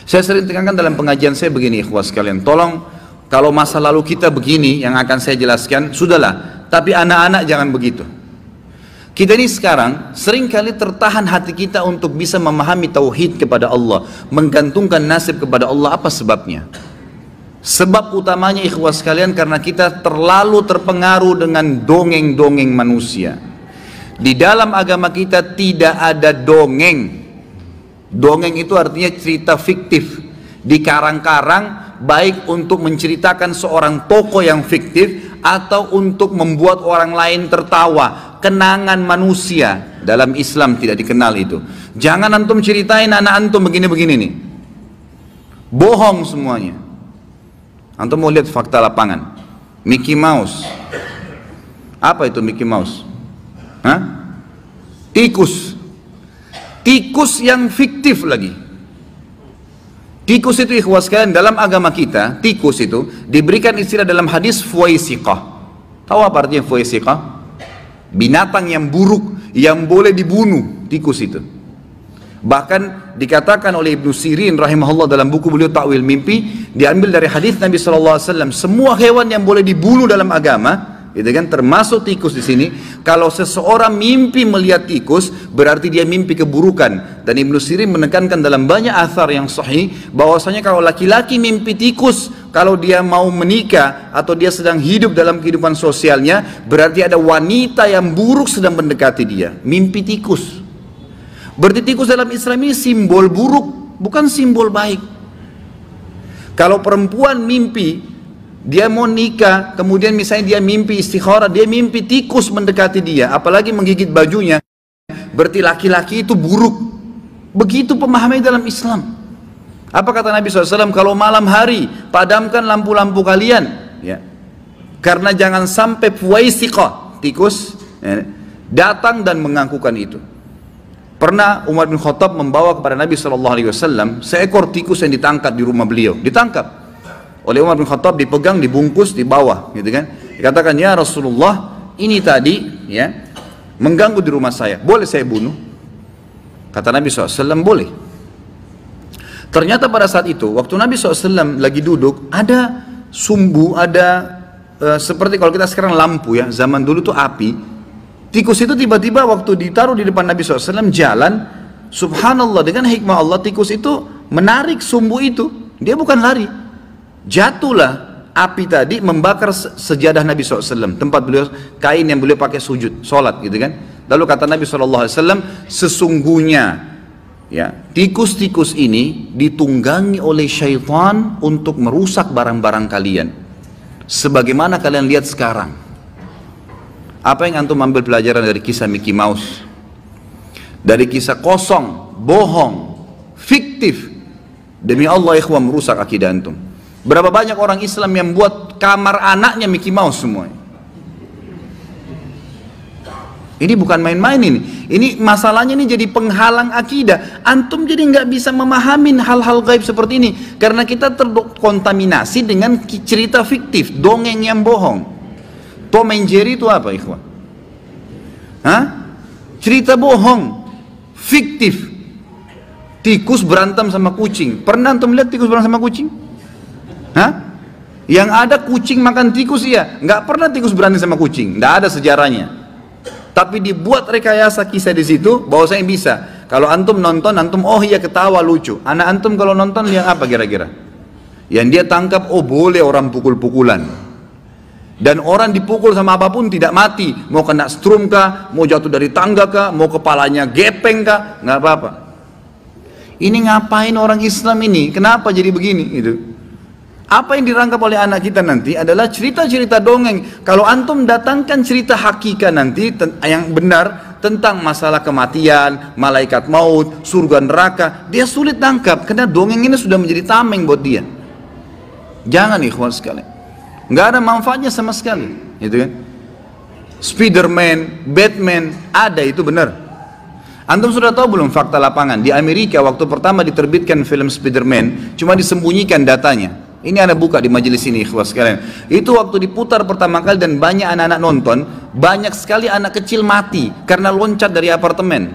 Saya sering tekankan dalam pengajian saya begini, ikhwas sekalian, tolong kalau masa lalu kita begini yang akan saya jelaskan, sudahlah, tapi anak-anak jangan begitu. Kita ini sekarang seringkali tertahan hati kita untuk bisa memahami tauhid kepada Allah, menggantungkan nasib kepada Allah. Apa sebabnya? Sebab utamanya ikhwas sekalian karena kita terlalu terpengaruh dengan dongeng-dongeng manusia. Di dalam agama kita tidak ada dongeng. Dongeng itu artinya cerita fiktif, dikarang-karang, baik untuk menceritakan seorang tokoh yang fiktif atau untuk membuat orang lain tertawa. Kenangan manusia dalam Islam tidak dikenal itu. Jangan antum ceritain anak antum begini-begini nih, bohong semuanya. Antum mau lihat fakta lapangan. Mickey Mouse, apa itu Mickey Mouse? Hah? Tikus. Tikus yang fiktif lagi. Tikus itu ikhwas sekalian dalam agama kita, tikus itu diberikan istilah dalam hadis fuwaisiqah. Tahu apa artinya fuwaisiqah? Binatang yang buruk yang boleh dibunuh, tikus itu. Bahkan dikatakan oleh Ibnu Sirin rahimahullah dalam buku beliau Ta'wil Mimpi, diambil dari hadis Nabi SAW, semua hewan yang boleh dibunuh dalam agama, gitu kan, termasuk tikus di sini. Kalau seseorang mimpi melihat tikus, berarti dia mimpi keburukan. Dan Ibnu Sirin menekankan dalam banyak athar yang sahih bahwasanya kalau laki-laki mimpi tikus, kalau dia mau menikah atau dia sedang hidup dalam kehidupan sosialnya, berarti ada wanita yang buruk sedang mendekati dia. Mimpi tikus. Berarti tikus dalam Islam ini simbol buruk, bukan simbol baik. Kalau perempuan mimpi dia mau nikah, kemudian misalnya dia mimpi istikharah, dia mimpi tikus mendekati dia, apalagi menggigit bajunya, berarti laki-laki itu buruk. Begitu pemahaman dalam Islam. Apa kata Nabi SAW? Kalau malam hari padamkan lampu-lampu kalian, ya, karena jangan sampai fuwaisiqah, tikus, ya, datang dan mengakukan itu. Pernah Umar bin Khattab membawa kepada Nabi SAW seekor tikus yang ditangkap di rumah beliau, ditangkap oleh Umar bin Khattab, dipegang, dibungkus, dibawa, gitu kan. Dikatakan, ya Rasulullah, ini tadi ya mengganggu di rumah saya, boleh saya bunuh? Kata Nabi SAW, boleh. Ternyata pada saat itu, waktu Nabi SAW lagi duduk, ada sumbu, ada seperti kalau kita sekarang lampu ya, zaman dulu tuh api. Tikus itu tiba-tiba waktu ditaruh di depan Nabi SAW jalan, subhanallah, dengan hikmah Allah, tikus itu menarik sumbu itu, dia bukan lari. Jatuhlah api tadi membakar sejadah Nabi SAW, tempat beliau, kain yang beliau pakai sujud, sholat gitu kan. Lalu kata Nabi SAW, sesungguhnya ya, tikus-tikus ini ditunggangi oleh syaitan untuk merusak barang-barang kalian. Sebagaimana kalian lihat sekarang. Apa yang antum ambil pelajaran dari kisah Mickey Mouse? Dari kisah kosong, bohong, fiktif. Demi Allah ikhwan, merusak akidah antum. Berapa banyak orang Islam yang buat kamar anaknya Mickey Mouse semua. Ini bukan main-main ini. Ini masalahnya ini jadi penghalang akidah. Antum jadi nggak bisa memahami hal-hal gaib seperti ini karena kita terkontaminasi dengan cerita fiktif, dongeng yang bohong. Tom and Jerry itu apa, ikhwan? Hah? Cerita bohong, fiktif. Tikus berantem sama kucing. Pernah antum lihat tikus berantem sama kucing? Hah? Yang ada kucing makan tikus, iya. Nggak pernah tikus berantem sama kucing. Nggak ada sejarahnya. Tapi dibuat rekayasa kisah di situ bahwasanya bisa. Kalau antum nonton, antum oh iya ketawa lucu. Anak antum kalau nonton lihat apa kira-kira? Yang dia tangkap, oh boleh orang pukul-pukulan. Dan orang dipukul sama apapun tidak mati. Mau kena strum kah, mau jatuh dari tangga kah, mau kepalanya gepeng kah, nggak apa-apa. Ini ngapain orang Islam ini? Kenapa jadi begini? Itu. Apa yang dirangkap oleh anak kita nanti adalah cerita-cerita dongeng. Kalau antum datangkan cerita hakikat nanti yang benar tentang masalah kematian, malaikat maut, surga neraka, dia sulit tangkap karena dongeng ini sudah menjadi tameng buat dia. Jangan ikhwan sekalian, nggak ada manfaatnya sama sekali, gitu kan? Spiderman, Batman, ada itu benar. Antum sudah tahu belum fakta lapangan? Di Amerika waktu pertama diterbitkan film Spiderman, cuma disembunyikan datanya. Ini Anda buka di majelis ini ikhwas sekalian. Itu waktu diputar pertama kali dan banyak anak-anak nonton, banyak sekali anak kecil mati karena loncat dari apartemen.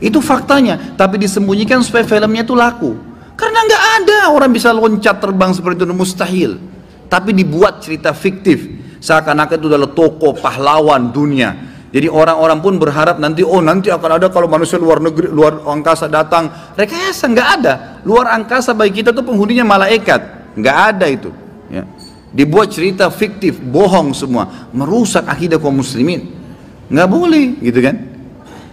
Itu faktanya, tapi disembunyikan supaya filmnya itu laku. Karena nggak ada orang bisa loncat terbang seperti itu, mustahil. Tapi dibuat cerita fiktif, seakan-akan itu adalah tokoh pahlawan dunia. Jadi orang-orang pun berharap nanti, oh nanti akan ada kalau manusia luar negeri, luar angkasa datang. Rekayasa nggak ada. Luar angkasa bagi kita tuh penghuninya malaikat, nggak ada itu. Ya. Dibuat cerita fiktif, bohong semua, merusak akidah kaum muslimin. Nggak boleh, gitu kan?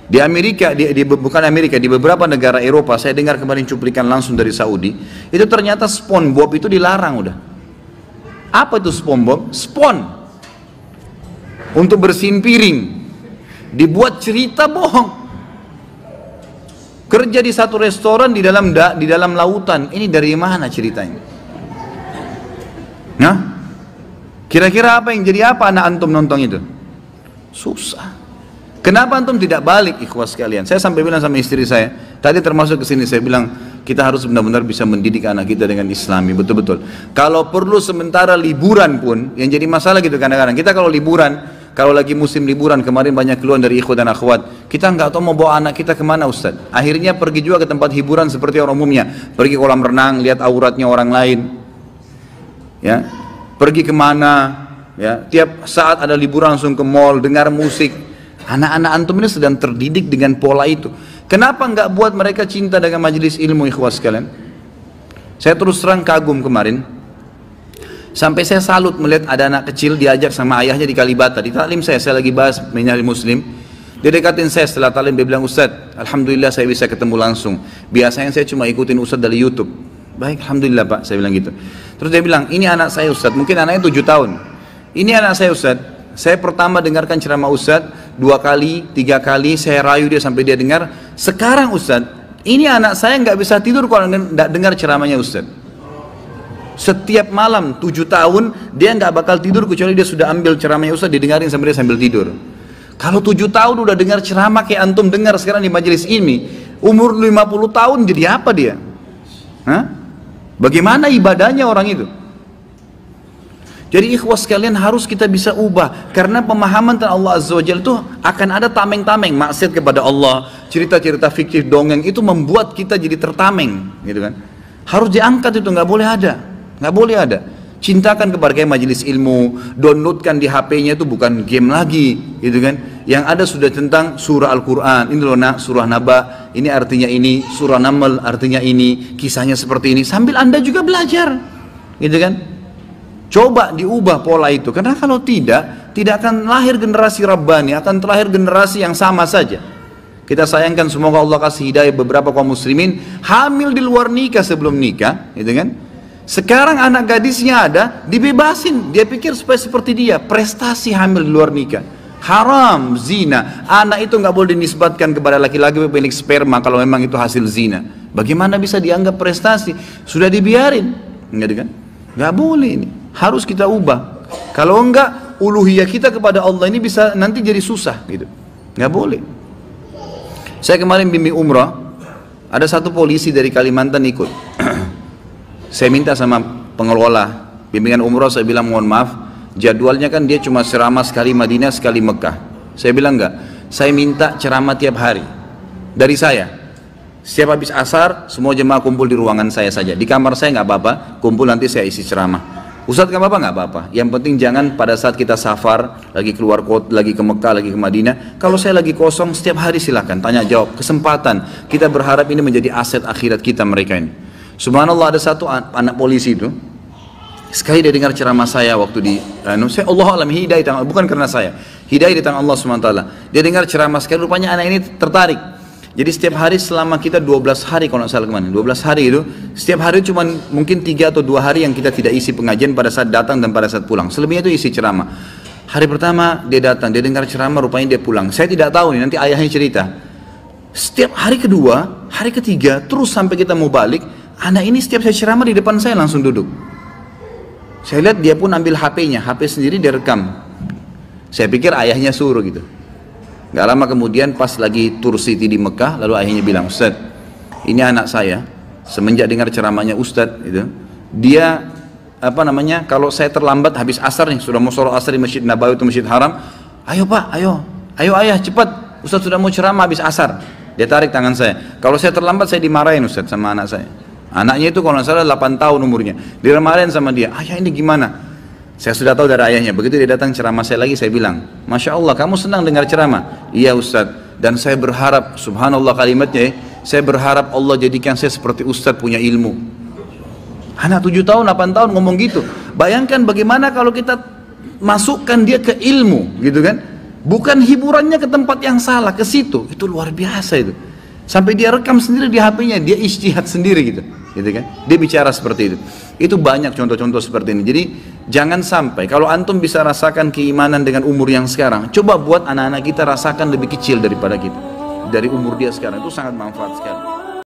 Di Amerika, bukan Amerika, di beberapa negara Eropa, saya dengar kemarin cuplikan langsung dari Saudi, itu ternyata SpongeBob itu dilarang udah. Apa itu SpongeBob? Untuk bersihin piring, dibuat cerita bohong. Kerja di satu restoran di dalam lautan, ini dari mana ceritanya? Nah, kira-kira apa yang jadi apa anak antum nonton itu? Susah. Kenapa antum tidak balik, ikhwas sekalian? Saya sampai bilang sama istri saya, tadi termasuk ke sini saya bilang, kita harus benar-benar bisa mendidik anak kita dengan Islami, betul-betul. Kalau perlu sementara liburan pun, yang jadi masalah gitu kadang-kadang. Kita kalau liburan, kalau lagi musim liburan, kemarin banyak keluhan dari ikhwan dan akhwat, kita nggak tahu mau bawa anak kita kemana Ustaz. Akhirnya pergi juga ke tempat hiburan seperti orang umumnya, pergi kolam renang, lihat auratnya orang lain, ya, pergi kemana, ya, tiap saat ada liburan langsung ke mall, dengar musik. Anak-anak antum ini sedang terdidik dengan pola itu. Kenapa nggak buat mereka cinta dengan majelis ilmu, ikhwas sekalian? Saya terus terang kagum kemarin. Sampai saya salut melihat ada anak kecil diajak sama ayahnya di Kalibata. Di taklim saya lagi bahas menyari muslim. Dia dekatin saya setelah taklim, dia bilang, Ustaz, alhamdulillah saya bisa ketemu langsung. Biasanya saya cuma ikutin Ustaz dari YouTube. Baik, alhamdulillah Pak, saya bilang gitu. Terus dia bilang, ini anak saya Ustaz, mungkin anaknya 7 tahun. Ini anak saya Ustaz. Saya pertama dengarkan ceramah Ustadz, 2 kali, 3 kali, saya rayu dia sampai dia dengar. Sekarang Ustadz, ini anak saya nggak bisa tidur kalau nggak dengar ceramahnya Ustadz. Setiap malam 7 tahun, dia nggak bakal tidur kecuali dia sudah ambil ceramahnya Ustadz, didengarin sampai dia sambil tidur. Kalau 7 tahun udah dengar ceramah kayak antum dengar sekarang di majelis ini, umur 50 tahun jadi apa dia? Hah? Bagaimana ibadahnya orang itu? Jadi ikhwas sekalian harus kita bisa ubah, karena pemahaman tentang Allah Azza wa Jalla itu akan ada tameng-tameng, maksiat kepada Allah, cerita-cerita fiktif, dongeng, itu membuat kita jadi tertameng, gitu kan? Harus diangkat itu, nggak boleh ada, nggak boleh ada. Cintakan kepada majelis ilmu, downloadkan di HP-nya itu bukan game lagi, gitu kan? Yang ada sudah tentang surah Al-Quran, ini loh nak, surah Naba, ini artinya ini, surah Naml artinya ini, kisahnya seperti ini, sambil anda juga belajar, gitu kan? Coba diubah pola itu, karena kalau tidak akan lahir generasi Rabbani, akan terlahir generasi yang sama saja. Kita sayangkan semoga Allah kasih hidayah beberapa kaum muslimin hamil di luar nikah sebelum nikah, gitu kan? Sekarang anak gadisnya ada, dibebasin, dia pikir supaya seperti dia, prestasi hamil di luar nikah. Haram, zina. Anak itu nggak boleh dinisbatkan kepada laki-laki pemilik sperma kalau memang itu hasil zina. Bagaimana bisa dianggap prestasi? Sudah dibiarin, gitu kan? Nggak boleh ini. Harus kita ubah. Kalau enggak, uluhiyah kita kepada Allah ini bisa nanti jadi susah gitu. Nggak boleh. Saya kemarin bimbing umrah, ada satu polisi dari Kalimantan ikut. Saya minta sama pengelola bimbingan umrah, saya bilang mohon maaf, jadwalnya kan dia cuma ceramah sekali Madinah, sekali Mekah. Saya bilang enggak, saya minta ceramah tiap hari dari saya. Setiap habis asar, semua jemaah kumpul di ruangan saya saja. Di kamar saya nggak apa-apa, kumpul nanti saya isi ceramah. Ustadz nggak apa-apa, nggak apa-apa. Yang penting jangan pada saat kita safar, lagi keluar kota, lagi ke Mekah, lagi ke Madinah. Kalau saya lagi kosong, setiap hari silakan tanya jawab, kesempatan. Kita berharap ini menjadi aset akhirat kita mereka ini. Subhanallah, ada satu anak polisi itu, sekali dia dengar ceramah saya waktu di, saya Allah alam hidayah, bukan karena saya, hidayah di tangan Allah SWT. Dia dengar ceramah sekali, rupanya anak ini tertarik. Jadi setiap hari selama kita 12 hari kalau nggak salah kemana, 12 hari itu, setiap hari cuma mungkin 3 atau 2 hari yang kita tidak isi pengajian pada saat datang dan pada saat pulang. Selebihnya itu isi ceramah. Hari pertama dia datang, dia dengar ceramah, rupanya dia pulang. Saya tidak tahu nih, nanti ayahnya cerita. Setiap hari kedua, hari ketiga, terus sampai kita mau balik, anak ini setiap saya ceramah di depan saya langsung duduk. Saya lihat dia pun ambil HP-nya, HP sendiri dia rekam. Saya pikir ayahnya suruh gitu. Gak lama kemudian pas lagi tour city di Mekah, lalu ayahnya bilang, Ustaz, ini anak saya, semenjak dengar ceramahnya Ustaz, gitu, dia kalau saya terlambat habis asar nih, sudah mau sholat asar di Masjid Nabawi atau Masjid Haram, ayo Pak, ayo ayah cepat, Ustaz sudah mau ceramah habis asar. Dia tarik tangan saya. Kalau saya terlambat saya dimarahin Ustaz sama anak saya. Anaknya itu kalau nggak salah 8 tahun umurnya. Diremalain sama dia, ayah ini gimana? Saya sudah tahu dari ayahnya. Begitu dia datang ceramah saya lagi, saya bilang, Masya Allah kamu senang dengar ceramah? Iya Ustadz. Dan saya berharap, subhanallah kalimatnya, saya berharap Allah jadikan saya seperti Ustadz punya ilmu. Anak 7 tahun, 8 tahun ngomong gitu. Bayangkan bagaimana kalau kita masukkan dia ke ilmu, gitu kan? Bukan hiburannya ke tempat yang salah, ke situ. Itu luar biasa itu. Sampai dia rekam sendiri di HP-nya, dia ijtihad sendiri gitu kan? Dia bicara seperti itu. Itu banyak contoh-contoh seperti ini. Jadi jangan sampai, kalau antum bisa rasakan keimanan dengan umur yang sekarang, coba buat anak-anak kita rasakan lebih kecil daripada kita, dari umur dia sekarang. Itu sangat manfaat sekali.